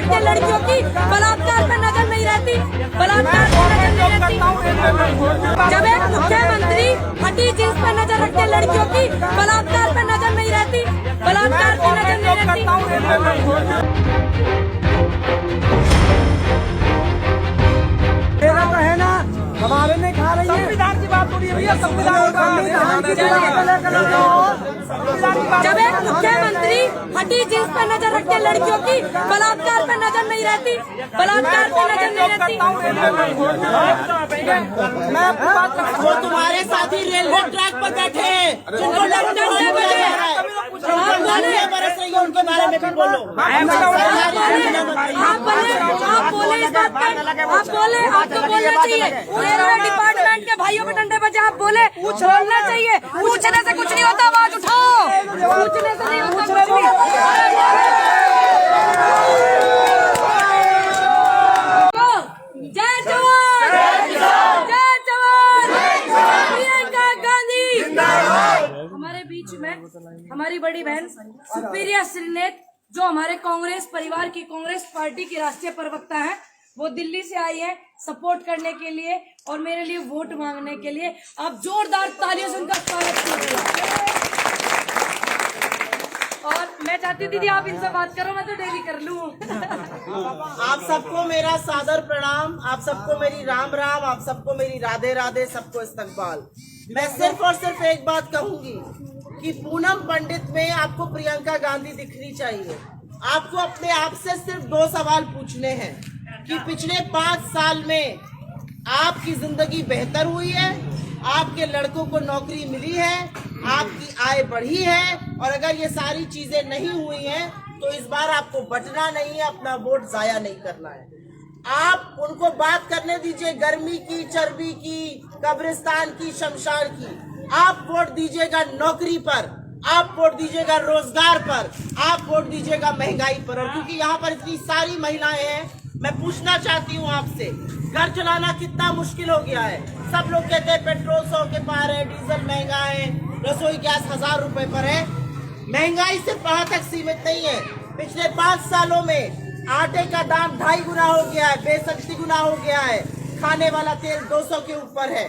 रखते लड़कियों की बलात्कार पे नजर नहीं रहती, बलात्कार पे नजर नहीं रहती। जब एक मुख्यमंत्री हटी जींस पे नजर रखते लड़कियों की बलात्कार पे नजर नहीं रहती, बलात्कार पे नजर नहीं रहती। मेरा तो है ना, हमारे नहीं खा रही है। संविधान की बात हो रही है भैया, संविधान की जब एक मुख्यमंत्री हटी जींस पे नजर रखते लड़कियों की बलात्कार पे नजर नहीं रहती, बलात्कार पे नजर नहीं रहती। मैं आपकी बात कर, वो तुम्हारे साथी रेलवे ट्रैक पर बैठे हैं, जिनको डंडे बरस रही है, उनके बारे में भी बोलो। आप बोले इस बात पर, आप बोले, आपको बोलना चाहिए। रेलवे डिपार्टमेंट के भाइयों पे डंडे बजे आप बोले, बोलना चाहिए। पूछने से कुछ नहीं होता, आवाज उठाओ, पूछने से नहीं होता कुछ भी। जय जवान, जय जवान, प्रियंका गांधी। हमारे बीच में हमारी बड़ी बहन सुप्रिया श्रीनेत, जो हमारे कांग्रेस परिवार की, कांग्रेस पार्टी की राष्ट्रीय प्रवक्ता है, वो दिल्ली से आई है सपोर्ट करने के लिए और मेरे लिए वोट मांगने के लिए। आप जोरदार तालियों से उनका स्वागत कीजिए। और मैं चाहती हूँ दीदी आप इनसे बात करो, मैं तो डेली कर लूँ। आप सबको मेरा सादर प्रणाम, आप सबको मेरी राम राम, आप सबको मेरी राधे राधे, सबको इस्तकबाल। मैं सिर्फ और सिर्फ एक बात कहूंगी कि पूनम पंडित में आपको प्रियंका गांधी दिखनी चाहिए। आपको अपने आप से सिर्फ 2 सवाल पूछने हैं कि पिछले 5 साल में आपकी जिंदगी बेहतर हुई है, आपके लड़कों को नौकरी मिली है, आपकी आय बढ़ी है, और अगर ये सारी चीजें नहीं हुई हैं तो इस बार आपको बटना नहीं है, अपना वोट जाया नहीं करना है। आप उनको बात करने दीजिए गर्मी की, चर्बी की, कब्रिस्तान की, शमशान की। आप वोट दीजिएगा नौकरी पर, आप वोट दीजिएगा रोजगार पर, आप वोट दीजिएगा महंगाई पर। और क्योंकि यहाँ पर इतनी सारी महिलाएं हैं, मैं पूछना चाहती हूँ आपसे, घर चलाना कितना मुश्किल हो गया है। सब लोग कहते हैं पेट्रोल 100 के पार है, डीजल महंगा है, रसोई गैस 1000 रुपए पर है। महंगाई सिर्फ वहां तक सीमित नहीं है, पिछले 5 सालों में आटे का दाम 2.5 गुना हो गया है, 62 गुना हो गया है, खाने वाला तेल 200 के ऊपर है,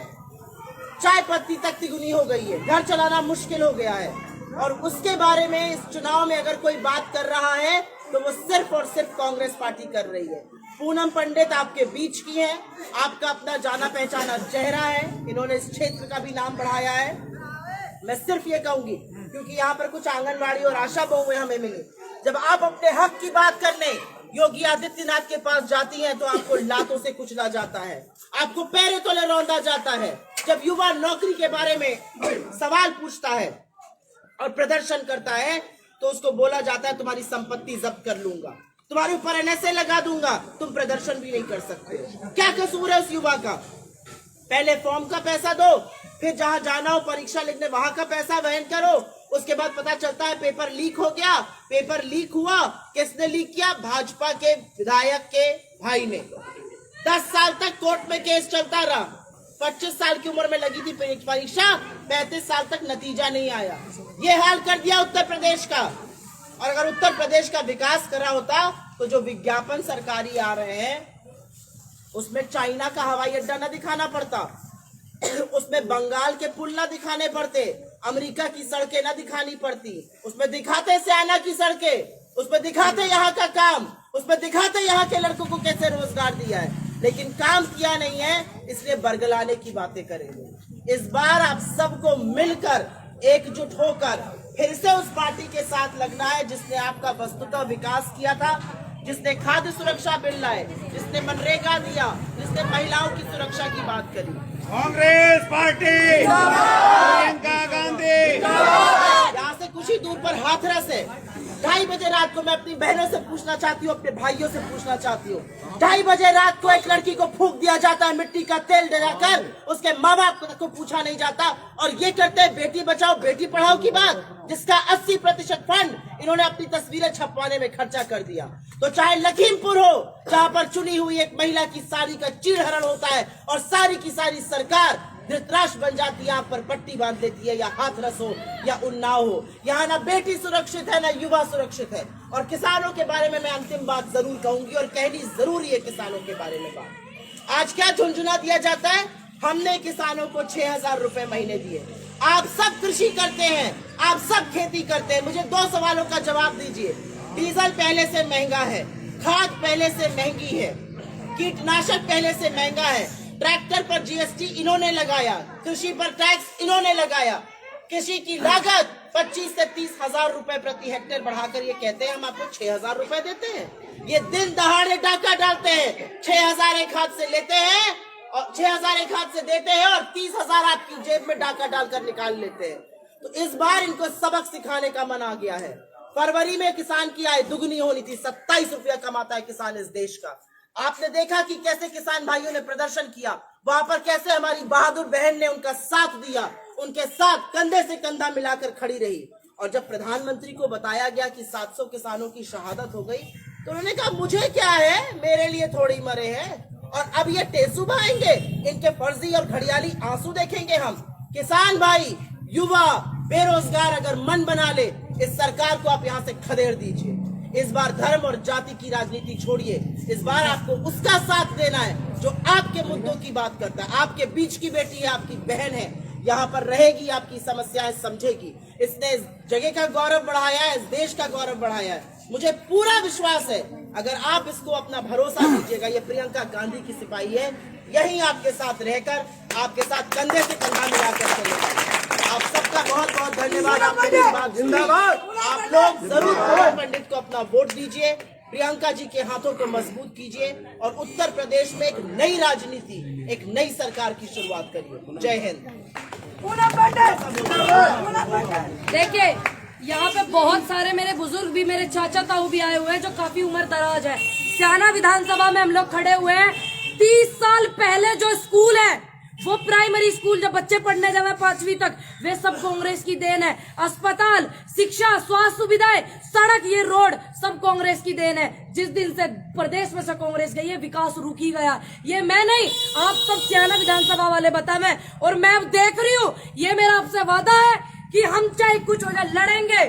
चाय पत्ती तक तिगुनी हो गई है, घर चलाना मुश्किल हो गया है। और उसके बारे में इस चुनाव में अगर कोई बात कर रहा है तो वो सिर्फ और सिर्फ कांग्रेस पार्टी कर रही है। पूनम पंडित आपके बीच की है, आपका अपना जाना पहचाना चेहरा है, इन्होंने इस क्षेत्र का भी नाम बढ़ाया है। मैं सिर्फ ये कहूंगी, क्योंकि यहाँ पर कुछ आंगनबाड़ी और आशा बहुएं हमें मिली, जब आप अपने हक की बात करने योगी आदित्यनाथ के पास जाती हैं तो आपको लातों से कुचला जाता है, आपको पैरे तले रौंदा जाता है। जब युवा नौकरी के बारे में सवाल पूछता है और प्रदर्शन करता है तो उसको बोला जाता है तुम्हारी संपत्ति जब्त कर लूंगा, तुम्हारे ऊपर NSA लगा दूंगा, तुम प्रदर्शन भी नहीं कर सकते। क्या कसूर है उस युवा का? पहले फॉर्म का पैसा दो, फिर जहां जाना हो परीक्षा लिखने वहां का पैसा वहन करो, उसके बाद पता चलता है पेपर लीक हो गया। पेपर लीक हुआ, किसने लीक किया? भाजपा के विधायक के भाई ने। 10 साल तक कोर्ट में केस चलता रहा, 25 साल की उम्र में लगी थी परीक्षा, 35 साल तक नतीजा नहीं आया। ये हाल कर दिया उत्तर प्रदेश का। और अगर उत्तर प्रदेश का विकास करा होता तो जो विज्ञापन सरकारी आ रहे हैं उसमें चाइना का हवाई अड्डा न दिखाना पड़ता, उसमें बंगाल के पुल न दिखाने पड़ते, अमेरिका की सड़कें न दिखानी पड़ती, उसमें दिखाते सियाना की सड़कें, उसमें दिखाते यहाँ का काम, उसमें दिखाते यहाँ के लड़कों को कैसे रोजगार दिया है। लेकिन काम किया नहीं है, इसलिए बरगलाने की बातें करेंगे। इस बार आप सबको मिलकर एकजुट होकर फिर से उस पार्टी के साथ लगना है जिसने आपका वस्तुतः विकास किया था, जिसने खाद्य सुरक्षा बिल लाए, जिसने मनरेगा दिया, जिसने महिलाओं की सुरक्षा की बात करी। कांग्रेस पार्टी, प्रियंका गांधी। यहाँ से कुछ ही दूर पर हाथरस है। 2:30 बजे रात को मैं अपनी बहनों से पूछना चाहती हूँ, अपने भाइयों से पूछना चाहती हूँ, 2:30 बजे रात को एक लड़की को फूंक दिया जाता है मिट्टी का तेल डलाकर, उसके माँ बाप को पूछा नहीं जाता। और ये करते हैं बेटी बचाओ बेटी पढ़ाओ की बात, जिसका 80% फंड इन्होंने अपनी तस्वीरें छपवाने में खर्चा कर दिया। तो चाहे लखीमपुर हो, जहाँ पर चुनी हुई एक महिला की सारी का चीरहरण होता है और सारी की सारी सरकार धृतराष्ट्र बन जाती है, आंख पर पट्टी बांध लेती है, या हाथरस हो या उन्नाव हो। यहाँ ना बेटी सुरक्षित है, ना युवा सुरक्षित है। और किसानों के बारे में मैं अंतिम बात जरूर कहूंगी, और कहनी जरूरी है किसानों के बारे में बात। आज क्या झुंझुना दिया जाता है? हमने किसानों को 6,000 रुपए महीने दिए। आप सब कृषि करते हैं, आप सब खेती करते हैं। मुझे 2 सवालों का जवाब दीजिए। डीजल पहले से महंगा है, खाद पहले से महंगी है, कीटनाशक पहले से महंगा है, ट्रैक्टर पर जीएसटी इन्होंने लगाया, कृषि पर टैक्स इन्होंने लगाया, कृषि की लागत 25 से 30 हजार रुपए प्रति हेक्टेयर बढ़ाकर ये कहते हैं हम आपको 6,000 रुपए देते हैं। ये दिन दहाड़े डाका डालते हैं, 6,000 एक हाथ से लेते हैं और 6,000 एक हाथ से देते हैं और 30,000 आपकी जेब में डाका डालकर निकाल लेते हैं। तो इस बार इनको सबक सिखाने का मन आ गया है। फरवरी में किसान की आय दुगनी होनी थी, 27 रुपया कमाता है किसान इस देश का। आपने देखा कि कैसे किसान भाइयों ने प्रदर्शन किया, वहां पर कैसे हमारी बहादुर बहन ने उनका साथ दिया, उनके साथ कंधे से कंधा मिलाकर खड़ी रही। और जब प्रधानमंत्री को बताया गया कि 700 किसानों की शहादत हो गई, तो उन्होंने कहा मुझे क्या है, मेरे लिए थोड़ी मरे हैं। और अब ये टेसू बहाएंगे, इनके फर्जी और घड़ियाली आंसू देखेंगे हम। किसान भाई, युवा, बेरोजगार अगर मन बना ले, इस सरकार को आप यहाँ से खदेड़ दीजिए। इस बार धर्म और जाति की राजनीति छोड़िए। इस बार आपको उसका साथ देना है जो आपके मुद्दों की बात करता है। आपके बीच की बेटी है, आपकी बहन है, यहाँ पर रहेगी, आपकी समस्याएं समझेगी। इसने इस जगह का गौरव बढ़ाया है, इस देश का गौरव बढ़ाया है। मुझे पूरा विश्वास है अगर आप इसको अपना भरोसा दीजिएगा। ये प्रियंका गांधी की सिपाही है, यही आपके साथ रहकर, आपके साथ कंधे से कंधा मिलाकर चलेगा। आप सबका बहुत बहुत धन्यवाद। आप लोग जरूर पूनम पंडित को अपना वोट दीजिए, प्रियंका जी के हाथों को मजबूत कीजिए और उत्तर प्रदेश में एक नई राजनीति, एक नई सरकार की शुरुआत करिए। जय हिंद। देखिए, यहाँ पे बहुत सारे मेरे बुजुर्ग भी, मेरे चाचा ताऊ भी आए हुए हैं जो काफी उम्र दराज है। स्याना विधानसभा में हम लोग खड़े हुए हैं। 30 साल पहले जो स्कूल है, वो प्राइमरी स्कूल जब बच्चे पढ़ने जाए 5वीं तक, वे सब कांग्रेस की देन है। अस्पताल, शिक्षा, स्वास्थ्य सुविधाएं, सड़क, ये रोड सब कांग्रेस की देन है। जिस दिन से प्रदेश में से कांग्रेस गई है, विकास रुक ही गया। ये मैं नहीं, आप सब स्याना विधानसभा वाले बताएं। और मैं अब देख रही हूँ, ये मेरा आपसे वादा है कि हम चाहे कुछ हो जाए, लड़ेंगे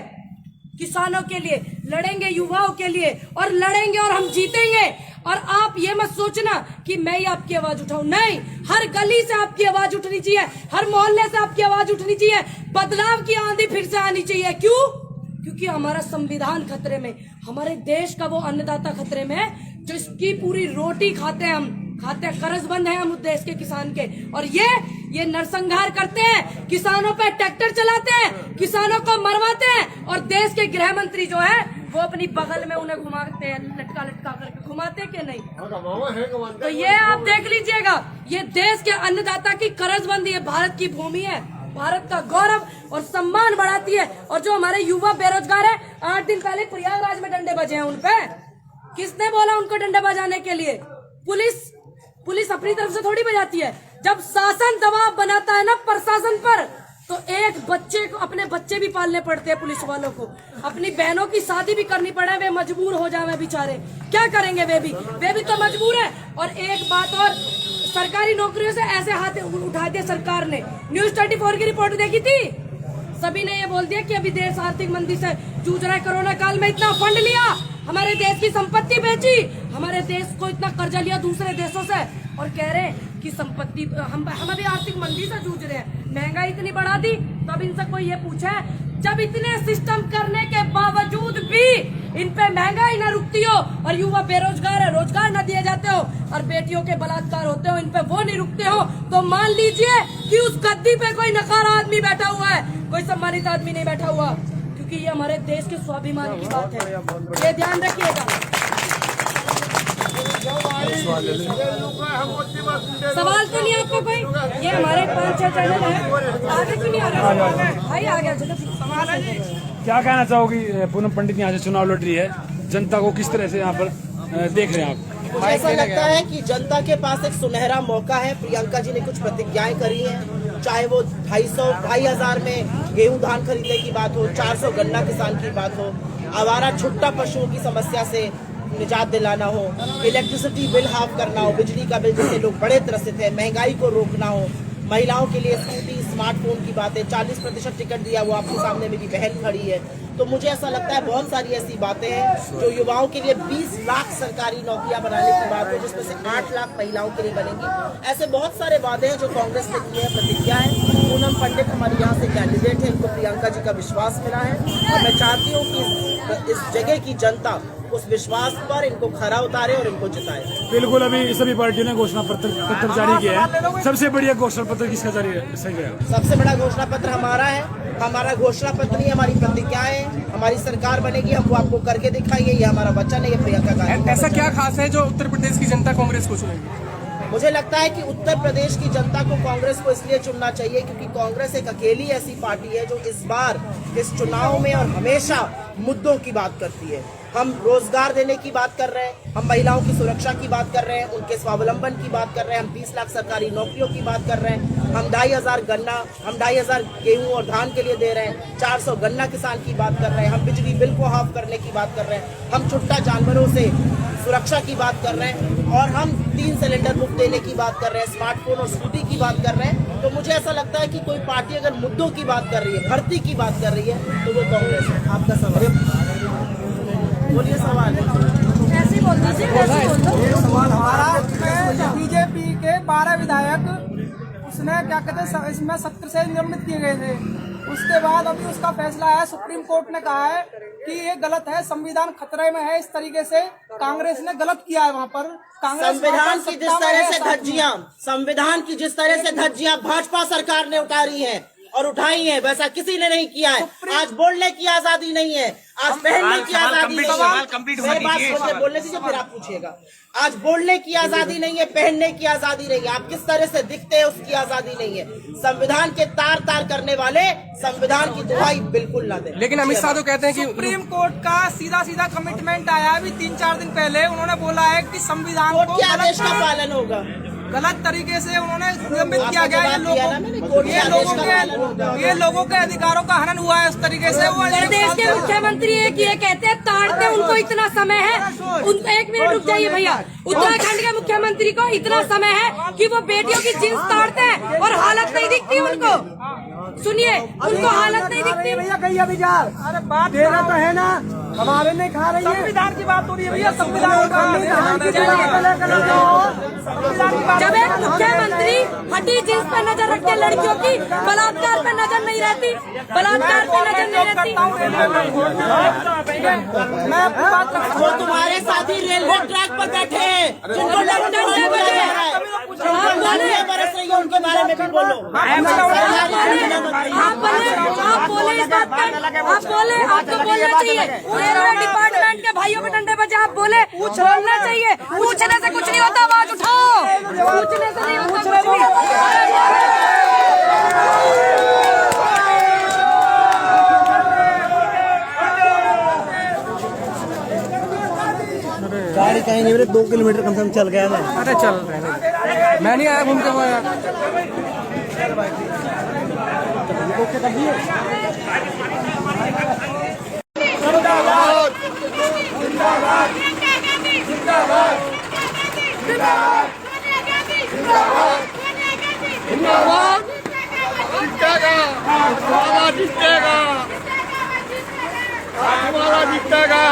किसानों के लिए, लड़ेंगे युवाओं के लिए, और लड़ेंगे और हम जीतेंगे। और आप ये मत सोचना कि मैं ही आपकी आवाज उठाऊं, नहीं, हर गली से आपकी आवाज उठनी चाहिए, हर मोहल्ले से आपकी आवाज उठनी चाहिए। बदलाव की आंधी फिर से आनी चाहिए। क्यों? क्योंकि हमारा संविधान खतरे में, हमारे देश का वो अन्नदाता खतरे में है जो इसकी पूरी रोटी खाते हैं, हम खाते हैं, कर्जबंद है हम देश के किसान के। और ये नरसंहार करते हैं, किसानों पे ट्रैक्टर चलाते हैं, किसानों को मरवाते हैं। और देश के गृह मंत्री जो है वो अपनी बगल में उन्हें घुमाते हैं, लटका लटका करके घुमाते कि नहीं। तो ये आप देख लीजिएगा, ये देश के अन्नदाता की कर्जबंदी है, भारत की भूमि है, भारत का गौरव और सम्मान बढ़ाती है। और जो हमारे युवा बेरोजगार है, 8 दिन पहले प्रयागराज में डंडे बजे हैं, उनपे किसने बोला उनको डंडे बजाने के लिए? पुलिस अपनी तरफ से थोड़ी बजाती है। जब शासन दबाव बनाता है ना प्रशासन पर, तो एक बच्चे को, अपने बच्चे भी पालने पड़ते हैं पुलिस वालों को, अपनी बहनों की शादी भी करनी पड़े, वे मजबूर हो जाए बेचारे। क्या करेंगे वे भी तो मजबूर है। और एक बात और, सरकारी नौकरियों से ऐसे हाथ उठा दिए सरकार ने। न्यूज 24 की रिपोर्ट देखी थी, सभी ने ये बोल दिया कि अभी देश आर्थिक मंदी से जूझ रहा है, कोरोना काल में इतना फंड लिया, हमारे देश की संपत्ति बेची, हमारे देश को इतना कर्जा लिया दूसरे देशों से, और कह रहे हैं कि संपत्ति हम अभी आर्थिक मंदी से जूझ रहे हैं, महंगाई इतनी बढ़ा दी। तो अब इनसे कोई ये पूछे, जब इतने सिस्टम करने के बावजूद भी इन पे महंगाई न रुकती हो, और युवा बेरोजगार है, रोजगार न दिए जाते हो, और बेटियों के बलात्कार होते हो, इन पे वो नहीं रुकते हो, तो मान लीजिए कि उस गद्दी पे कोई नकारा आदमी बैठा हुआ है, कोई सम्मानित आदमी नहीं बैठा हुआ। क्योंकि ये हमारे देश के स्वाभिमान की बात है, ये ध्यान रखिएगा। सवाल तो नहीं आपका कोई? ये हमारे 5-6 चैनल है, आगे क्यों नहीं आ रहा भाई? आ गया सवाल है। क्या कहना चाहोगी? पूनम पंडित यहाँ से चुनाव लड़ रही है, जनता को किस तरह से यहाँ पर देख रहे हैं आप? मुझे ऐसा लगता है कि जनता के पास एक सुनहरा मौका है। प्रियंका जी ने कुछ प्रतिज्ञाएं करी हैं, चाहे वो 2,500 में गेहूं धान खरीदने की बात हो, 400 गन्ना किसान की बात हो, आवारा छुट्टा पशुओं की समस्या से निजात दिलाना हो, इलेक्ट्रिसिटी बिल हाफ करना हो, बिजली का बिल जिससे लोग बड़े त्रसित हैं, महंगाई को रोकना हो, महिलाओं के लिए स्कूटी, स्मार्टफोन की बातें, 40% टिकट दिया, वो आपके सामने मेरी बहन खड़ी है। तो मुझे ऐसा लगता है बहुत सारी ऐसी बातें हैं जो युवाओं के लिए 20 लाख सरकारी नौकरियां बनाने की बात है, जिसमें से 8 लाख महिलाओं के लिए बनेंगी। ऐसे बहुत सारे वादे हैं जो कांग्रेस ने किए हैं, प्रतिज्ञा है। पूनम पंडित हमारे यहाँ से कैंडिडेट है, इनको प्रियंका जी का विश्वास मिला है और मैं चाहती हूँ कि इस जगह की जनता उस विश्वास पर इनको खरा उतारे और इनको जिताए। बिल्कुल, अभी सभी पार्टियों ने घोषणा पत्र जारी किया है। सबसे बढ़िया घोषणा पत्र किसका जारी है? सही है, सबसे बड़ा घोषणा पत्र हमारा है। हमारा घोषणा पत्र नहीं, हमारी प्रतिज्ञाएं, हमारी सरकार बनेगी, हम वो आपको करके दिखाएंगे, ये हमारा वचन है, ये प्रियंका गांधी। ऐसा क्या खास है जो उत्तर प्रदेश की जनता कांग्रेस को चुनेगी? मुझे लगता है कि उत्तर प्रदेश की जनता को कांग्रेस को इसलिए चुनना चाहिए क्योंकि कांग्रेस एक अकेली ऐसी पार्टी है जो इस बार इस चुनाव में और हमेशा मुद्दों की बात करती है। हम रोजगार देने की बात कर रहे हैं, हम महिलाओं की सुरक्षा की बात कर रहे हैं, उनके स्वावलंबन की बात कर रहे हैं, हम 20 लाख सरकारी नौकरियों की बात कर रहे हैं, हम 2500 गन्ना, हम 2500 गेहूं और धान के लिए दे रहे हैं, 400 गन्ना किसान की बात कर रहे हैं, हम बिजली बिल को हाफ करने की बात कर रहे हैं, हम छुट्टा जानवरों से सुरक्षा की बात कर रहे हैं और हम 3 सिलेंडर मुफ्त देने की बात कर रहे हैं, स्मार्टफोन और स्कूटी की बात कर रहे हैं। तो मुझे ऐसा लगता है कि कोई पार्टी अगर मुद्दों की बात कर रही है, भर्ती की बात कर रही है, तो वो कांग्रेस है। आपका सवाल बोलिए, सवाल ऐसे बोल दीजिए, ऐसे बोल दो। सवाल हमारा, बीजेपी के 12 विधायक उसने क्या कहते हैं इसमें सत्र से निलंबित किए गए थे। उसके बाद अभी उसका फैसला है, सुप्रीम कोर्ट ने कहा है कि ये गलत है, संविधान खतरे में है। इस तरीके से कांग्रेस ने गलत किया है वहाँ पर। संविधान की जिस तरह से धज्जियां भाजपा सरकार ने उतारी हैं और उठाई है, वैसा किसी ने नहीं किया है। आज बोलने की आजादी नहीं है, आज पहनने की आजादी नहीं है। बोलने दीजिए, फिर आप पूछिएगा। आज बोलने की आजादी नहीं है, पहनने की आजादी नहीं है, आप किस तरह से दिखते हैं उसकी आजादी नहीं है। संविधान के तार तार करने वाले संविधान की दुहाई बिल्कुल ना दें। लेकिन अमित शाह तो कहते हैं कि सुप्रीम कोर्ट का सीधा सीधा कमिटमेंट आया अभी 3-4 दिन पहले। उन्होंने बोला है कि संविधान कोर्ट के आदेश का पालन होगा। गलत तरीके से उन्होंने निलंबित किया गया। ये लोगों के अधिकारों का हनन हुआ है उस तरीके से। वो प्रदेश के मुख्यमंत्री एक ये कहते हैं ताड़ते उनको इतना समय है, उनको 1 मिनट रुक जाइए भैया। उत्तराखंड के मुख्यमंत्री को इतना समय है कि वो बेटियों की जींस ताड़ते हैं और हालत नहीं दिखती उनको। सुनिए, उनको हालत नहीं दिखती। भैया कहिए विचार, अरे बात देना तो है ना, हमारे नहीं खा रही है। संविधान की बात हो रही है भैया, संविधान जब एक मुख्यमंत्री फटी जींस पर नजर रखते लड़कियों की, बलात्कार पे नजर नहीं रहती, बलात्कार पे नजर नहीं रहती। मैं अपनी बात रखता हूं। वो तुम्हारे साथी रेलवे ट्रैक पर बैठे हैं, जिनको डंडे बरस रही है, उनके बारे में भी बोलो। आप बोले इस बात पर, आप बोले, आपको बोलना चाहिए। रेलवे डिपार्टमेंट के भाइयों पे डंडे बजे आप बोले, बोलना चाहिए। पूछने से कुछ नहीं होता, आवाज उठाओ। पूछने से नहीं होता कुछ भी। गाड़ी कहीं नहीं, 2 किलोमीटर कम से कम चल गया मैं। अरे चल रहे, मैं नहीं आया घूम के वो यार। जीतेगा।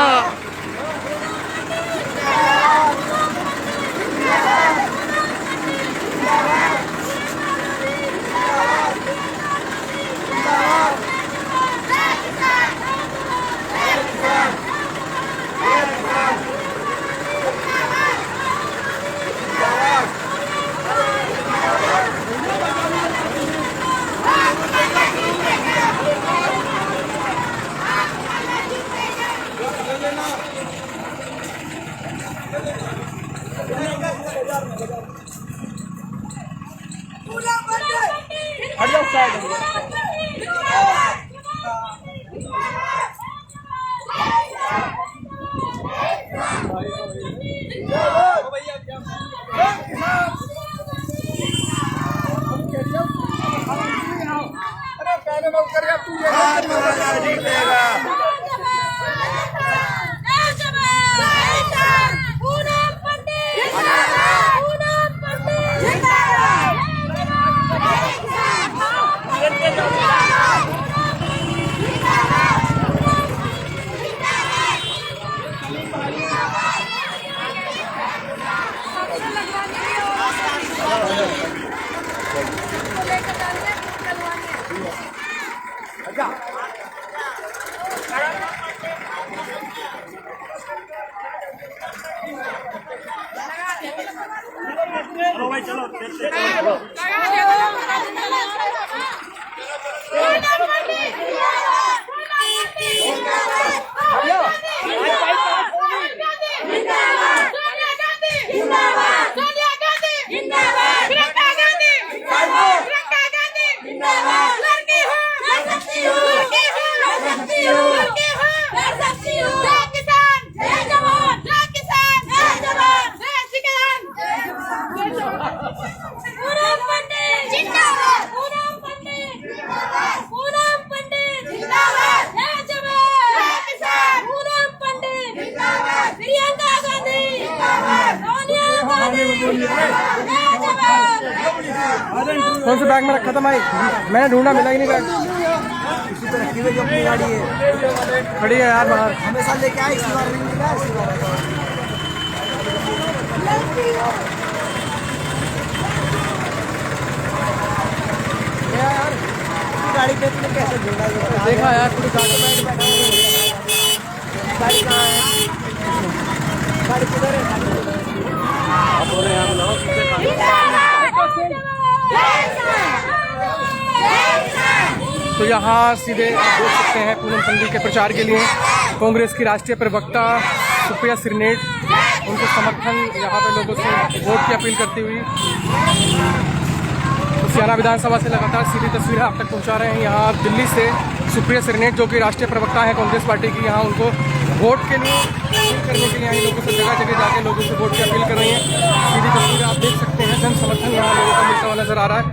कौन से बैग में रखा था भाई? मैंने ढूंढा, मिला ही नहीं बैग। इसी पे रखी हुई जो अपनी गाड़ी है, खड़ी है यार बाहर। हमेशा लेके आए, इसी बार नहीं मिला, इसी बार यार गाड़ी पे तुमने कैसे ढूंढा? देखा यार पूरी गाड़ी में बैठा हुआ। गाड़ी कहाँ है? गाड़ी किधर है? तो यहाँ सीधे आप देख सकते हैं पूनम पंडित के प्रचार के लिए कांग्रेस की राष्ट्रीय प्रवक्ता सुप्रिया श्रीनेठ उनको समर्थन यहाँ पे लोगों से वोट की अपील करती हुई लुधियाना विधानसभा से लगातार सीधी तस्वीरें आप तक पहुँचा रहे हैं। यहाँ दिल्ली से सुप्रिया श्रीनेठ जो कि राष्ट्रीय प्रवक्ता है कांग्रेस पार्टी की, यहाँ उनको वोट के लिए अपील करने के लिए यहाँ लोगों से जगह जगह जाके लोगों से वोट की अपील कर रही हैं। सीधी तस्वीरें आप देख सकते हैं, जन समर्थन यहाँ लोगों को मिलता हुआ नजर आ रहा है।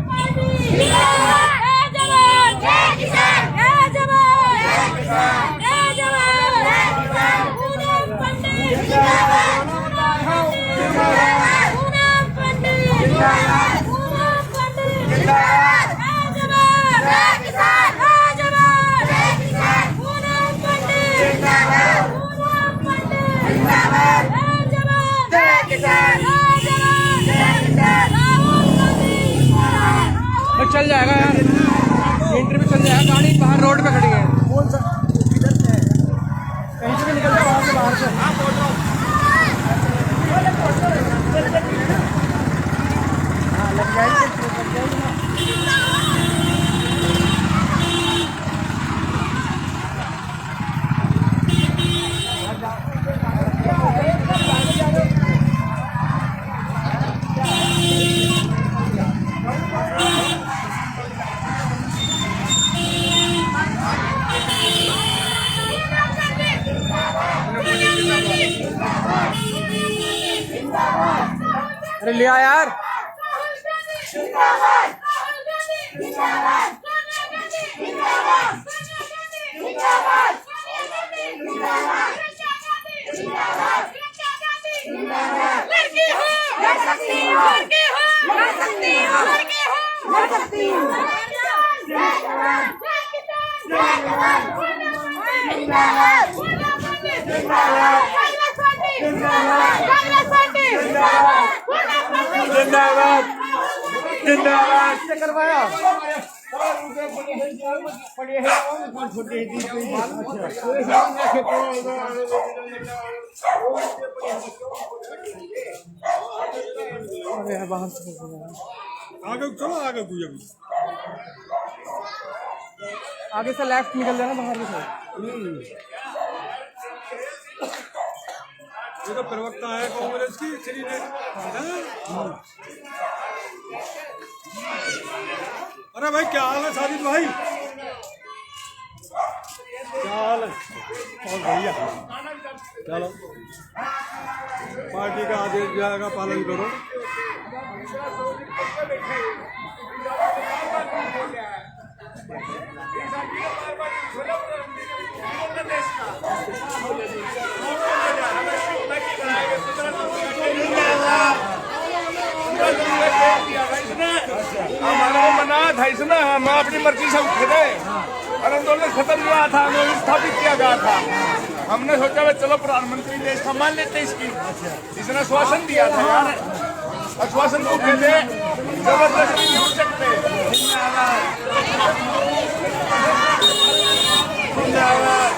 चल जाएगा यार, इंटरव्यू चल जाएगा। गाड़ी बाहर रोड पे खड़ी है, कौन सा कहीं से भी निकल जाए वहाँ से, बाहर से। हाँ लग जाएगी। अरे लिया यार। लड़की हो, लड़ सकती हो, लड़की हो, लड़ सकती हो, लड़की हो, लड़ सकती हो। जिंदाबाद जिंदाबाद से करवाया आगे चलो, आगे आगे से लेफ्ट निकल जाना बाहर की साइड। ये तो प्रवक्ता है कांग्रेस की श्रीनेठ। अरे भाई क्या हाल है साजिद भाई? क्या हाल है? और भैया चलो, पार्टी का आदेश का पालन करो। हमारा मना था इसमें, हम अपनी मर्जी से उठे थे और आंदोलन खत्म हुआ था, आंदोलन स्थापित किया गया था। हमने सोचा भाई चलो प्रधानमंत्री देश का मान लेते इसकी, इसने आश्वासन दिया था यार, आश्वासन को कहते जबरदस्ती नहीं हो सकते। जिंदाबाद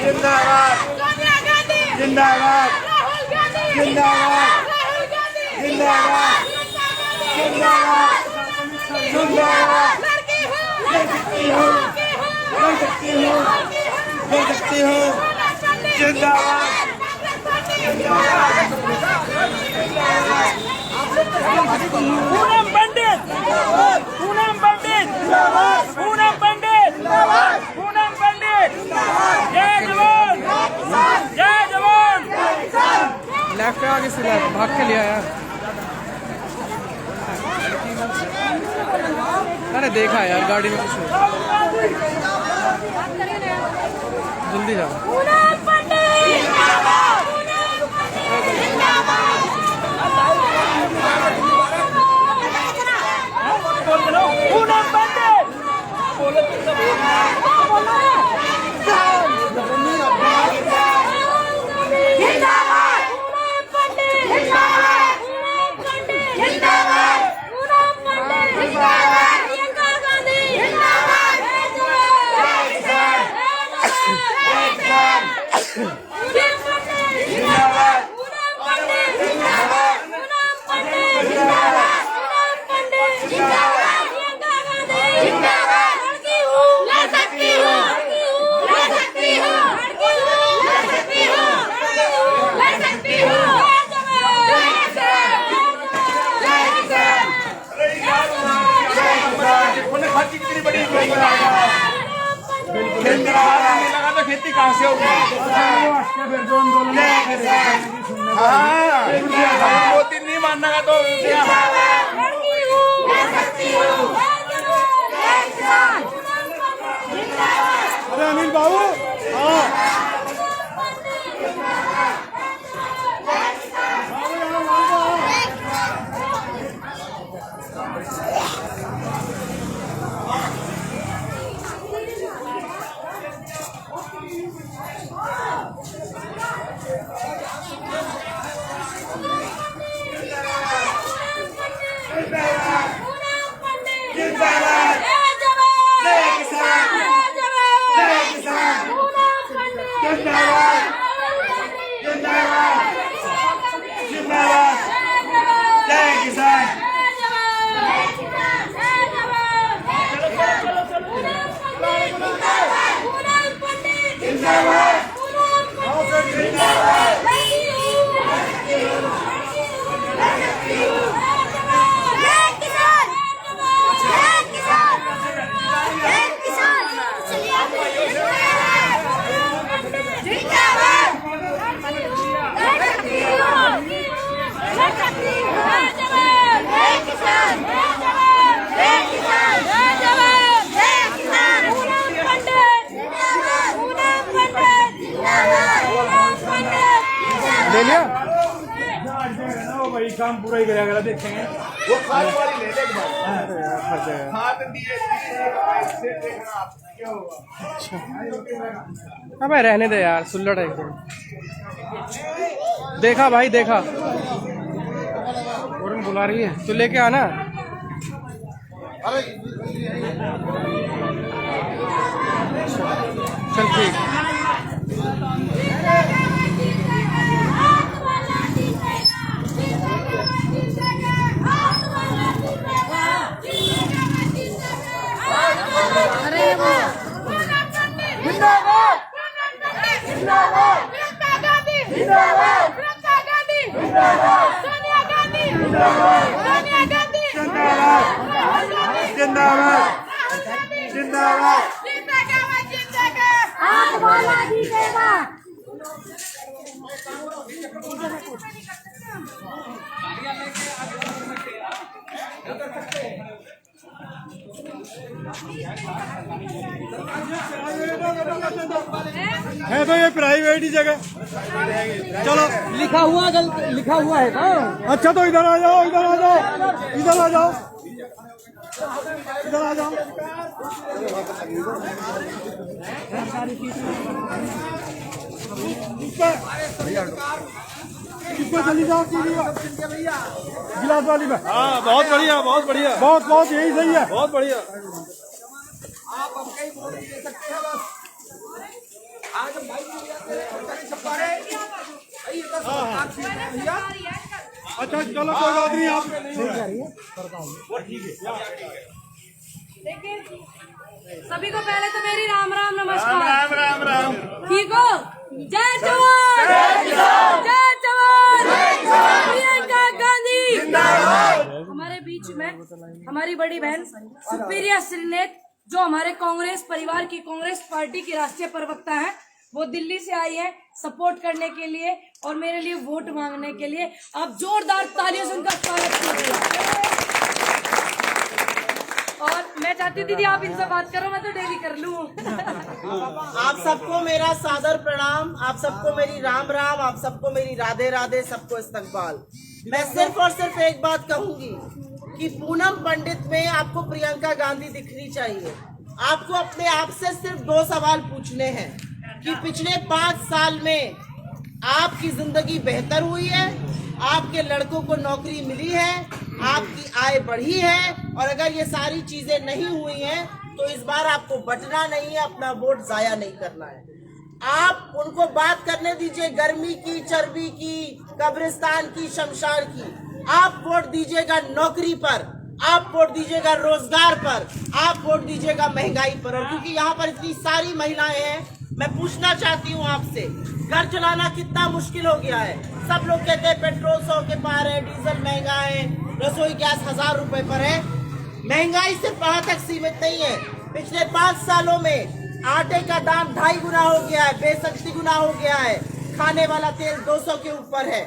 जिंदाबाद जिंदाबाद जिंदाबाद जिंदाबाद पूनम पंडित, पूनम पंडित, पूनम पंडित, पूनम पंडित, जय जवान, जय जवान। लेफ्ट पे आगे से लेफ्ट भाग के लिया यार। मैंने देखा यार गाड़ी में कुछ जल्दी जाओ। पूनम पंडित जिंदाबाद, पूनम पंडित, जिंदाबाद, पूनम पंडित जिंदाबाद, पूनम पंडित जिंदाबाद, पूनम पंडित जिंदाबाद, प्रियंका गांधी जिंदाबाद, जय जवान, जय किसान, पूनम पंडित जिंदाबाद, पूनम पंडित जिंदाबाद, पूनम पंडित जिंदाबाद, पूनम पंडित जिंदाबाद, प्रियंका गांधी जिंदाबाद, लड़की हूँ ले सकती हूँ, लड़की हूँ ले सकती हूँ, लड़की हूँ ले सकती हूँ, लड़की हूँ ले सकती हूँ, जय जवान, जय किसान, जय किसान, जय जवान, उन्हें खाती कितनी बड़ी लगा तो खेती कहाँ से होगी? हाँ, मोदी नहीं मानना का तो लड़की हूँ ले सकती हूँ, जय जवान, जय किसान, जिंदाबाद। अरे अनिल बाबू ले लिया। भाई काम पूरा ही करेगा देखेंगे। वो खाद वाली ले ले एक बार। खाद दिए देखना आप क्या होगा। अबे रहने दे यार, सुल्लड़ है एकदम। देखा भाई देखा, और बुला रही है तू लेके आना। चल ठीक। जिंदाबाद, जिंदाबाद, प्रियंका गांधी जिंदाबाद, प्रियंका गांधी जिंदाबाद, सोनिया गांधी जिंदाबाद, सोनिया गांधी जिंदाबाद, जिंदाबाद, जिंदाबाद, जिंदाबाद, जिंदाबाद, हाथ वाला जीतेगा। है तो ये प्राइवेट ही जगह। चलो लिखा हुआ है ना। अच्छा तो इधर आ जाओ, इधर आ जाओ, इधर आ जाओ, इधर आ जाओ। इसमें चली जाओ गिलास वाली में। हाँ बहुत बढ़िया, बहुत बढ़िया, बहुत बहुत यही सही है, बहुत बढ़िया। आप अब कई बोल दे सकते हैं बस। आज हम भाई सरकारी छपा रहे भाई, ये तो सरकार से भैया अच्छा चलो कोई बात नहीं आप देखिए, सभी को पहले तो मेरी राम राम नमस्कार। राम राम राम। ठीक हो? जय जवान, जय जवान, प्रियंका गांधी हमारे बीच में हमारी बड़ी बहन सुप्रिया श्रीनेत, जो हमारे कांग्रेस परिवार की, कांग्रेस पार्टी की राष्ट्रीय प्रवक्ता है, वो दिल्ली से आई है सपोर्ट करने के लिए और मेरे लिए वोट मांगने के लिए। आप जोरदार तालियों से उनका स्वागत कीजिए। और मैं चाहती थी आप इनसे बात करो, मैं तो डेली कर लूं। आप सबको मेरा सादर प्रणाम, आप सबको मेरी राम राम, आप सबको मेरी राधे राधे, सबको इस्तकबाल। मैं सिर्फ और सिर्फ एक बात कहूंगी कि पूनम पंडित में आपको प्रियंका गांधी दिखनी चाहिए। आपको अपने आप से सिर्फ 2 सवाल पूछने हैं कि पिछले 5 साल में आपकी जिंदगी बेहतर हुई है, आपके लड़कों को नौकरी मिली है, आपकी आय बढ़ी है, और अगर ये सारी चीजें नहीं हुई हैं तो इस बार आपको बटना नहीं है, अपना वोट जाया नहीं करना है। आप उनको बात करने दीजिए गर्मी की, चर्बी की, कब्रिस्तान की, शमशान की। आप वोट दीजिएगा नौकरी पर, आप वोट दीजिएगा रोजगार पर, आप वोट दीजिएगा महंगाई पर। और क्योंकि यहाँ पर इतनी सारी महिलाएं हैं, मैं पूछना चाहती हूँ आपसे, घर चलाना कितना मुश्किल हो गया है। सब लोग कहते हैं पेट्रोल 100 के पार है, डीजल महंगा है, रसोई गैस 1000 रुपए पर है। महंगाई सिर्फ वहां तक सीमित नहीं है, पिछले 5 सालों में आटे का दाम 2.5 गुना हो गया है, बेसन 3 गुना हो गया है, खाने वाला तेल 200 के ऊपर है,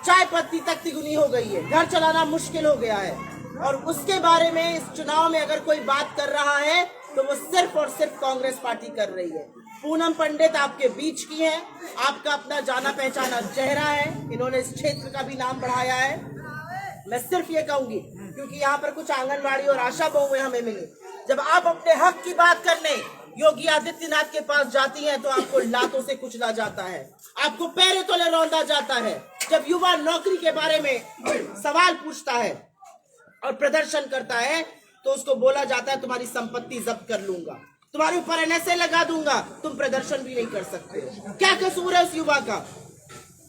चाय पत्ती तक 3 गुनी हो गई है, घर चलाना मुश्किल हो गया है। और उसके बारे में इस चुनाव में अगर कोई बात कर रहा है तो वो सिर्फ और सिर्फ कांग्रेस पार्टी कर रही है। पूनम पंडित आपके बीच की है, आपका अपना जाना पहचाना चेहरा है, इन्होंने इस क्षेत्र का भी नाम बढ़ाया है। मैं सिर्फ ये कहूंगी, क्योंकि यहाँ पर कुछ आंगनबाड़ी और आशा बहुएं हमें मिली, जब आप अपने हक की बात करने योगी आदित्यनाथ के पास जाती हैं तो आपको लातों से कुचला जाता है, आपको पैरे तले रौंदा जाता है। जब युवा नौकरी के बारे में सवाल पूछता है और प्रदर्शन करता है तो उसको बोला जाता है तुम्हारी संपत्ति जब्त कर लूंगा, तुम्हारे ऊपर एनएसए लगा दूंगा, तुम प्रदर्शन भी नहीं कर सकते। क्या कसूर है उस युवा का?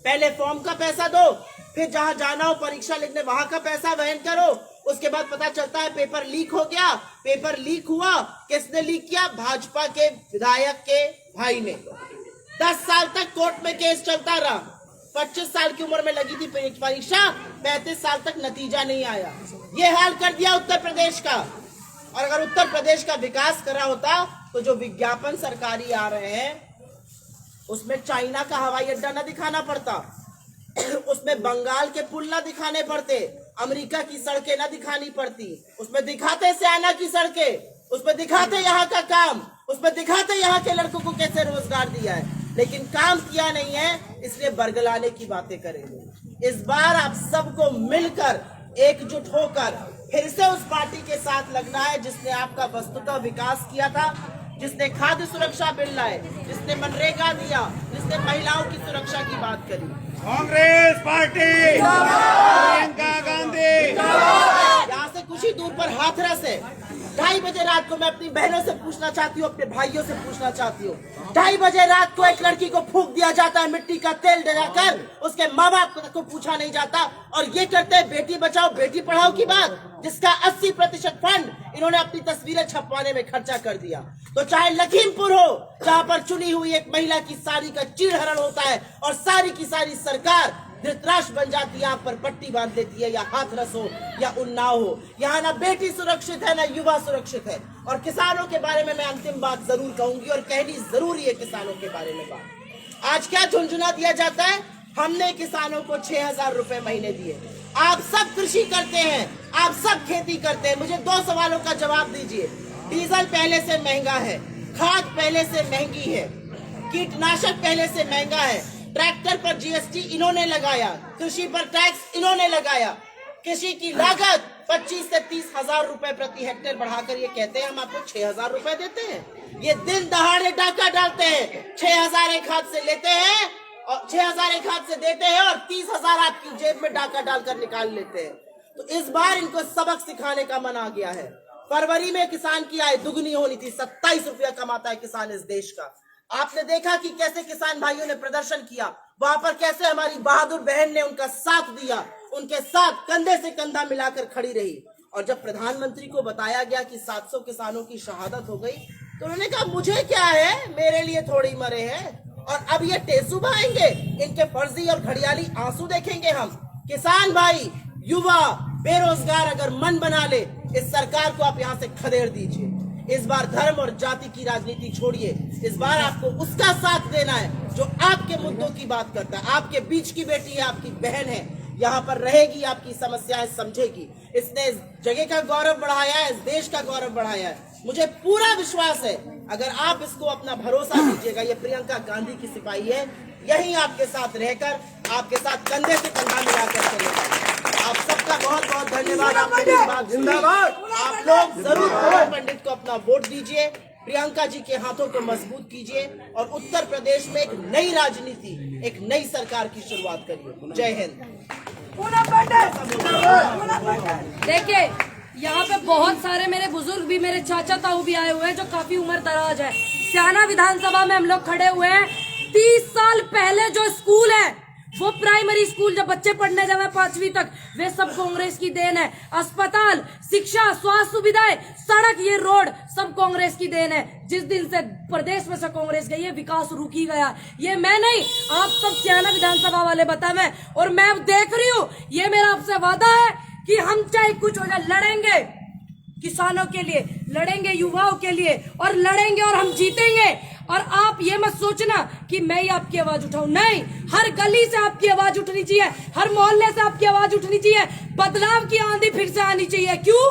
पहले फॉर्म का पैसा दो, फिर जहां जाना हो परीक्षा लिखने वहां का पैसा वहन करो, उसके बाद पता चलता है पेपर लीक हो गया। पेपर लीक हुआ, किसने लीक किया? भाजपा के विधायक के भाई ने। 10 साल तक कोर्ट में केस चलता रहा, 25 साल की उम्र में लगी थी परीक्षा, 35 साल तक नतीजा नहीं आया। ये हाल कर दिया उत्तर प्रदेश का। और अगर उत्तर प्रदेश का विकास करा होता तो जो विज्ञापन सरकारी आ रहे हैं उसमें चाइना का हवाई अड्डा न दिखाना पड़ता, उसमें बंगाल के पुल न दिखाने पड़ते, अमेरिका की सड़कें न दिखानी पड़ती, उसमें दिखाते सैना की सड़कें, उसमें दिखाते यहाँ का काम, उसमें दिखाते यहाँ के लड़कों को कैसे रोजगार दिया है। लेकिन काम किया नहीं है, इसलिए बरगलाने की बातें करेंगे। इस बार आप सबको मिलकर एकजुट होकर फिर से उस पार्टी के साथ लगना है जिसने आपका वस्तुतः विकास किया था, जिसने खाद्य सुरक्षा बिल लाए, जिसने मनरेगा दिया, जिसने महिलाओं की सुरक्षा की बात करी। कांग्रेस पार्टी, प्रियंका गांधी। यहाँ से कुछ ही दूर पर हाथरस है। 2:30 बजे रात को मैं अपनी बहनों से पूछना चाहती हूँ, अपने भाइयों से पूछना चाहती हूँ, 2:30 बजे रात को एक लड़की को फूंक दिया जाता है मिट्टी का तेल डलाकर, उसके माँ बाप को पूछा नहीं जाता। और ये करते हैं बेटी बचाओ बेटी पढ़ाओ की बात, जिसका 80% फंड इन्होंने अपनी तस्वीरें छपवाने में खर्चा कर दिया। तो चाहे लखीमपुर हो, जहाँ पर चुनी हुई एक महिला की साड़ी का चीरहरण होता है और सारी की सारी सरकार धृतराष्ट्र बन जाती है, यहाँ पर पट्टी बांध देती है, या हाथरस हो या उन्नाव हो, यहाँ ना बेटी सुरक्षित है ना युवा सुरक्षित है। और किसानों के बारे में मैं अंतिम बात जरूर कहूंगी और कहनी जरूरी है किसानों के बारे में बात। आज क्या झुंझुना दिया जाता है? हमने किसानों को 6000 रुपए महीने दिए। आप सब कृषि करते हैं, आप सब खेती करते हैं, मुझे 2 सवालों का जवाब दीजिए। डीजल पहले से महंगा है, खाद पहले से महंगी है, कीटनाशक पहले से महंगा है, ट्रैक्टर पर जीएसटी इन्होंने लगाया, कृषि पर टैक्स इन्होंने लगाया, कृषि की लागत 25 से 30 हजार रुपए प्रति हेक्टेयर बढ़ाकर ये कहते हैं हम आपको 6000 रुपए देते हैं। ये दिन दहाड़े डाका डालते हैं, 6000 एक हाथ से लेते हैं और 6000 एक हाथ से देते हैं और 30,000 आपकी जेब में डाका डालकर निकाल लेते हैं। तो इस बार इनको सबक सिखाने का मन आ गया है। फरवरी में किसान की आय दुगनी होनी थी, 27 रुपया कमाता है किसान इस देश का। आपने देखा कि कैसे किसान भाइयों ने प्रदर्शन किया, वहां पर कैसे हमारी बहादुर बहन ने उनका साथ दिया, उनके साथ कंधे से कंधा मिलाकर खड़ी रही। और जब प्रधानमंत्री को बताया गया कि 700 किसानों की शहादत हो गई, तो उन्होंने कहा मुझे क्या है, मेरे लिए थोड़ी मरे हैं। और अब ये टेसुबा आएंगे, इनके फर्जी और घड़ियाली आंसू देखेंगे हम। किसान भाई, युवा, बेरोजगार अगर मन बना ले, इस सरकार को आप यहाँ से खदेड़ दीजिए। इस बार धर्म और जाति की राजनीति छोड़िए, इस बार आपको उसका साथ देना है जो आपके मुद्दों की बात करता है। आपके बीच की बेटी है, आपकी बहन है, यहाँ पर रहेगी, आपकी समस्याएं समझेगी। इसने इस जगह का गौरव बढ़ाया है, इस देश का गौरव बढ़ाया है। मुझे पूरा विश्वास है, अगर आप इसको अपना भरोसा दीजिएगा, ये प्रियंका गांधी की सिपाही है, यही आपके साथ रहकर, आपके साथ कंधे से कंधा मिलाकर चलेगा। आप सबका बहुत बहुत धन्यवाद। आप मेरी बात जिंदाबाद। आप लोग जरूर पूनम पंडित को अपना वोट दीजिए, प्रियंका जी के हाथों को मजबूत कीजिए और उत्तर प्रदेश में एक नई राजनीति, एक नई सरकार की शुरुआत करिए। जय हिंद। देखिए, यहाँ पे बहुत सारे मेरे बुजुर्ग भी, मेरे चाचा ताऊ भी आए हुए हैं जो काफी उम्र दराज है। स्याना विधानसभा में हम लोग खड़े हुए हैं। 30 साल पहले जो स्कूल है, वो प्राइमरी स्कूल जब बच्चे पढ़ने जाए 5वीं तक, वे सब कांग्रेस की देन है। अस्पताल, शिक्षा, स्वास्थ्य सुविधाएं, सड़क, ये रोड सब कांग्रेस की देन है। जिस दिन से प्रदेश में से कांग्रेस गई है, विकास रुक ही गया। ये मैं नहीं, आप सब स्याना विधानसभा वाले बतावे। और मैं अब देख रही हूँ, ये मेरा आपसे वादा है कि हम चाहे कुछ हो जाए, लड़ेंगे किसानों के लिए, लड़ेंगे युवाओं के लिए, और लड़ेंगे और हम जीतेंगे। और आप ये मत सोचना कि मैं ही आपकी आवाज उठाऊं, नहीं, हर गली से आपकी आवाज उठनी चाहिए, हर मोहल्ले से आपकी आवाज उठनी चाहिए। बदलाव की आंधी फिर से आनी चाहिए। क्यों?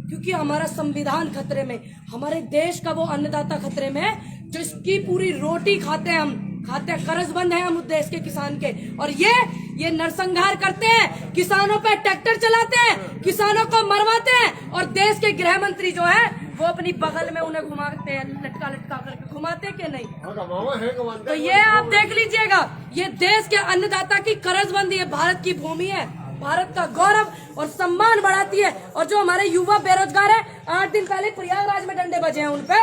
क्योंकि हमारा संविधान खतरे में, हमारे देश का वो अन्नदाता खतरे में है, जो इसकी पूरी रोटी खाते हैं, हम खाते हैं, कर्जबंद है हम उस देश के किसान के। और ये नरसंहार करते हैं, किसानों पे ट्रैक्टर चलाते हैं, किसानों को मरवाते हैं। और देश के गृह मंत्री जो है, वो अपनी बगल में उन्हें घुमाते हैं, लटका लटका करके घुमाते के नहीं। तो ये आप देख लीजिएगा, ये देश के अन्नदाता की कर्जबंदी है, भारत की भूमि है, भारत का गौरव और सम्मान बढ़ाती है। और जो हमारे युवा बेरोजगार है, 8 दिन पहले प्रयागराज में डंडे बजे हैं उन पे।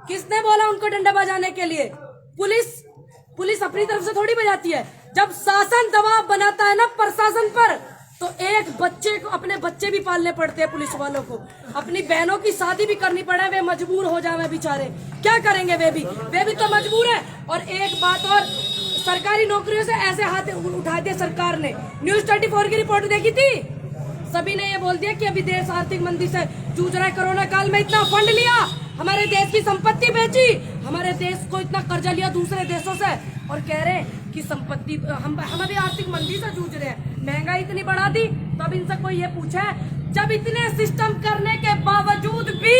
किसने बोला उनको डंडे बजाने के लिए? पुलिस अपनी तरफ से थोड़ी बजाती है। जब शासन दबाव बनाता है ना प्रशासन पर, तो एक बच्चे को, अपने बच्चे भी पालने पड़ते हैं पुलिस वालों को, अपनी बहनों की शादी भी करनी पड़े, वे मजबूर हो जाए बेचारे। क्या करेंगे वे भी तो मजबूर है। और एक बात और, सरकारी नौकरियों से ऐसे हाथ उठा दिए सरकार ने। न्यूज 24 की रिपोर्ट देखी थी, सभी ने ये बोल दिया कि अभी देश आर्थिक मंदी से जूझ रहा है, कोरोना काल में इतना फंड लिया, हमारे देश की संपत्ति बेची, हमारे देश को इतना कर्जा लिया दूसरे देशों से, और कह रहे हैं कि संपत्ति हम अभी आर्थिक मंदी से जूझ रहे हैं, महंगाई इतनी बढ़ा दी। तो अब इनसे कोई ये पूछे, जब इतने सिस्टम करने के बावजूद भी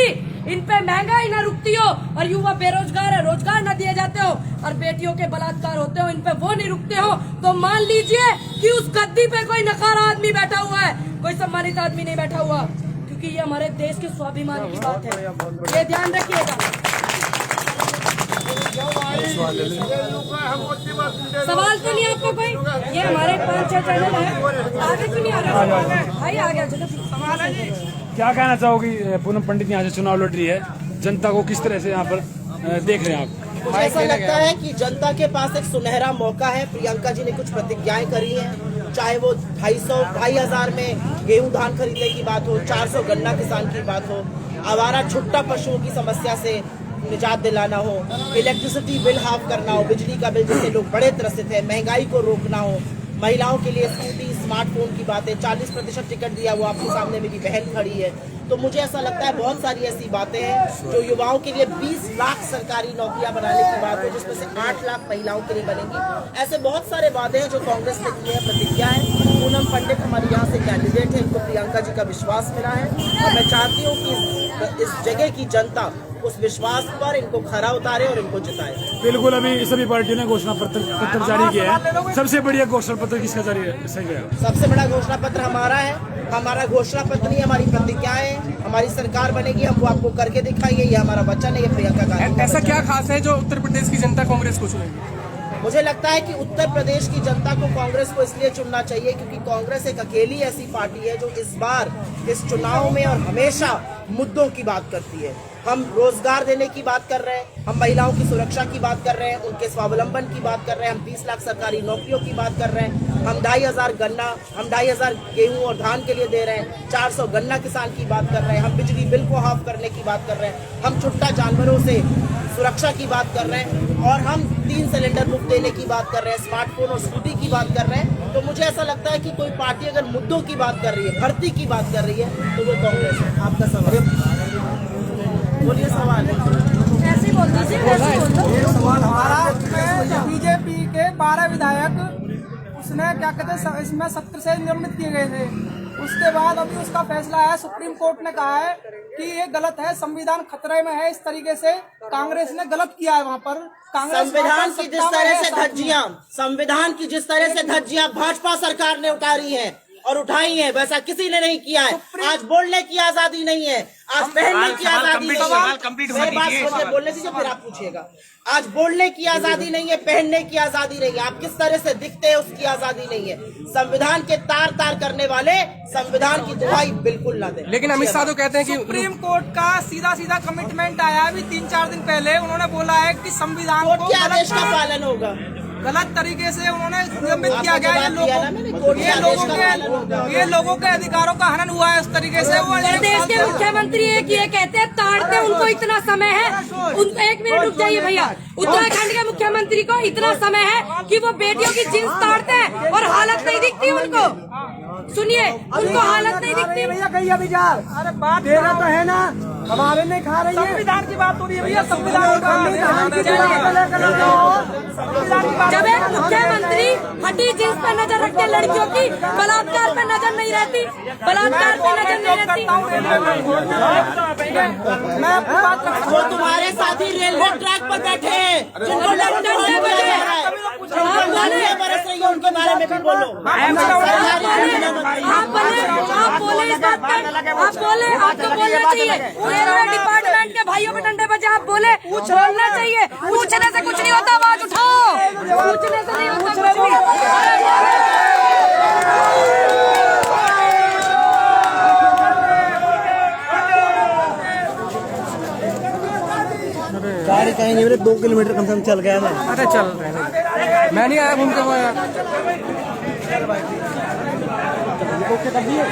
इन पे महंगाई न रुकती हो, और युवा बेरोजगार है, रोजगार न दिए जाते हो, और बेटियों के बलात्कार होते हो, इन पे वो नहीं रुकते हो, तो मान लीजिए कि उस गद्दी पे कोई नकारा आदमी बैठा हुआ है, कोई सम्मानित आदमी नहीं बैठा हुआ। क्योंकि ये हमारे देश के स्वाभिमान की बात है, ये ध्यान रखिएगा। सवाल तो नहीं आपको कोई? ये हमारे 5-6 चैनल है, आगे क्यों नहीं आ रहा भाई? आ गया सवाल है। क्या कहना चाहोगी? पूनम पंडित यहाँ से चुनाव लड़ रही है, जनता को किस तरह से यहाँ पर देख रहे हैं आप? मुझे ऐसा लगता है कि जनता के पास एक सुनहरा मौका है। प्रियंका जी ने कुछ प्रतिज्ञाएं करी हैं, चाहे वो 2,500 में गेहूं धान खरीदने की बात हो, 400 गन्ना किसान की बात हो, आवारा छुट्टा पशुओं की समस्या से निजात दिलाना हो, इलेक्ट्रिसिटी बिल हाफ करना हो, बिजली का बिल जिससे लोग बड़े त्रसित है, महंगाई को रोकना हो, महिलाओं के लिए स्कूटी, स्मार्टफोन की बातें, 40% टिकट दिया, वो आपके सामने मेरी बहन खड़ी है। तो मुझे ऐसा लगता है बहुत सारी ऐसी बातें हैं जो युवाओं के लिए 20 लाख सरकारी नौकरियां बनाने की बात हो, जिसमें से 8 लाख महिलाओं के लिए बनेंगी। ऐसे बहुत सारे वादे हैं जो कांग्रेस ने किए हैं, प्रतिज्ञा है। पूनम पंडित हमारे यहाँ से कैंडिडेट है, इनको प्रियंका जी का विश्वास मिला है, और मैं चाहती हूँ कि इस जगह की जनता उस विश्वास पर इनको खरा उतारे और इनको जिताए। बिल्कुल, अभी सभी पार्टियों ने घोषणा पत्र जारी किया है। सबसे बढ़िया घोषणा पत्र किसका जारी है? सही है, सबसे बड़ा घोषणा पत्र हमारा है। हमारा घोषणा पत्र नहीं, हमारी प्रतिज्ञाएं है। हमारी सरकार बनेगी, हम वो आपको करके दिखाएंगे, ये हमारा वचन है, ये प्रियंका गांधी। ऐसा क्या खास है जो उत्तर प्रदेश की जनता कांग्रेस को चुनेगी? मुझे लगता है कि उत्तर प्रदेश की जनता को कांग्रेस को इसलिए चुनना चाहिए क्योंकि कांग्रेस एक अकेली ऐसी पार्टी है जो इस बार इस चुनाव में और हमेशा मुद्दों की बात करती है। हम रोजगार देने की बात कर रहे हैं, हम महिलाओं की सुरक्षा की बात कर रहे हैं, उनके स्वावलंबन की बात कर रहे हैं, हम 30 लाख सरकारी नौकरियों की बात कर रहे हैं, हम 2500 गन्ना, हम 2500 गेहूं और धान के लिए दे रहे हैं, 400 गन्ना किसान की बात कर रहे हैं, हम बिजली बिल को हाफ करने की बात कर रहे हैं, हम छुट्टा जानवरों से सुरक्षा की बात कर रहे हैं और हम 3 सिलेंडर मुफ्त देने की बात कर रहे हैं, स्मार्टफोन और स्कूटी की बात कर रहे हैं। तो मुझे ऐसा लगता है कि कोई पार्टी अगर मुद्दों की बात कर रही है, भर्ती की बात कर रही है, तो वो कांग्रेस है। आपका सवाल बोलिए, सवाल ऐसे ही बोल दीजिए, ऐसे ही बोल दो। महाराष्ट्र में बीजेपी के 12 विधायक उसने क्या कहते हैं इसमें सत्र से निलंबित किए गए थे। उसके बाद अभी उसका फैसला है, सुप्रीम कोर्ट ने कहा है कि ये गलत है, संविधान खतरे में है। इस तरीके से कांग्रेस ने गलत किया है। वहाँ पर कांग्रेस संविधान की जिस तरह से धज्जियां, संविधान की जिस तरह से धज्जियां भाजपा सरकार ने उतारी हैं और उठाई है, वैसा किसी ने नहीं किया है। आज बोलने की आजादी नहीं है, आज पहनने की आजादी नहीं है। मेरी बात सुनिए, बोलने दीजिए फिर आप पूछिएगा। आज बोलने की आजादी नहीं है, पहनने की आजादी नहीं है, आप किस तरह से दिखते हैं उसकी आजादी नहीं है। संविधान के तार तार करने वाले संविधान की दुहाई बिल्कुल ना दें। लेकिन अमित शाह तो कहते हैं कि सुप्रीम कोर्ट का सीधा सीधा कमिटमेंट आया अभी 3-4 दिन पहले। उन्होंने बोला है कि संविधान कोर्ट को के आदेश का पालन होगा। गलत तरीके से उन्होंने निलंबित किया गया। ये लोगों के अधिकारों का हनन हुआ है। उस तरीके से वो प्रदेश के मुख्यमंत्री एक ये कहते हैं ताड़ते उनको इतना समय है, उनको 1 मिनट रुक जाइए भैया। उत्तराखंड के मुख्यमंत्री को इतना समय है कि वो बेटियों की जींस ताड़ते हैं और हालत नहीं दिखती उनको। सुनिए, उनको हालत नहीं दिखती। भैया कहीं अभी जा, अरे बात तेरा तो है ना, हमारे नहीं खा रही है। संविधान की बात हो रही है भैया, संविधान जब एक मुख्यमंत्री फटी जींस पे नजर रखते लड़कियों की, बलात्कार पे नजर नहीं रहती, बलात्कार पे नजर नहीं रहती। मैं आपकी बात कर, वो तुम्हारे साथी रेलवे ट्रैक पर बैठे हैं, जिनको डंडे बजे हैं, बरस रही है, उनके बारे में भी बोलो। आप बोले इस बात पर, आप बोले, आपको बोलना चाहिए। रेलवे डिपार्टमेंट के भाइयों पे डंडे बजे, आप बोले, बोलना चाहिए। पूछने से कुछ नहीं होता, आवाज उठाओ। पूछने से नहीं होता कुछ भी। गाड़ी कहीं नहीं, 2 किलोमीटर कम से कम चल गया मैं। अरे चल रहे हैं, मैं नहीं आया घूम के वहाँ। ओके कर दिए।